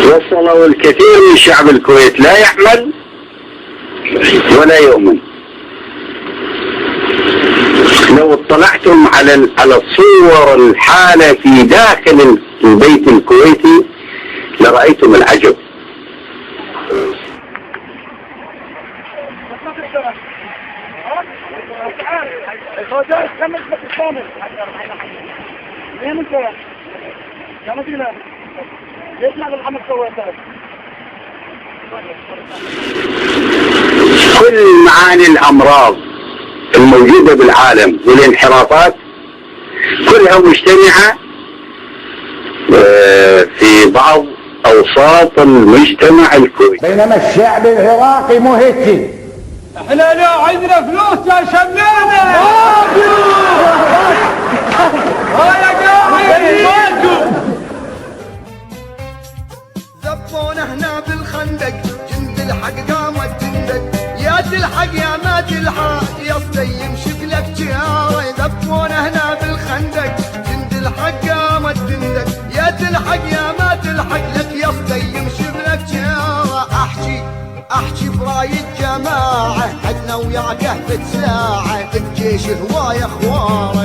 وصلوا الكثير من شعب الكويت لا يعمل ولا يؤمن. لو اطلعتم على الصور الحالة في داخل البيت الكويتي لرأيتم العجب. كل معاني الأمراض الموجودة بالعالم والانحرافات كلها مجتمعة في بعض أوساط المجتمع الكويتي، بينما الشعب العراقي مو هيك. احنا لا عندنا فلوس يا شمامة. زبونا هنا بالخندق جند الحق قامت تندق، يا تلحق يا ما تلحق يا صديم شكلك جهاري. زبونا هنا بالخندق جند الحق قامت تندق، يا تلحق يا ما تلحق لك يا صديم شكلك جهاري. احكي برايد جماعة حدنا وياك اهبت ساعة الجيش هواية خواري.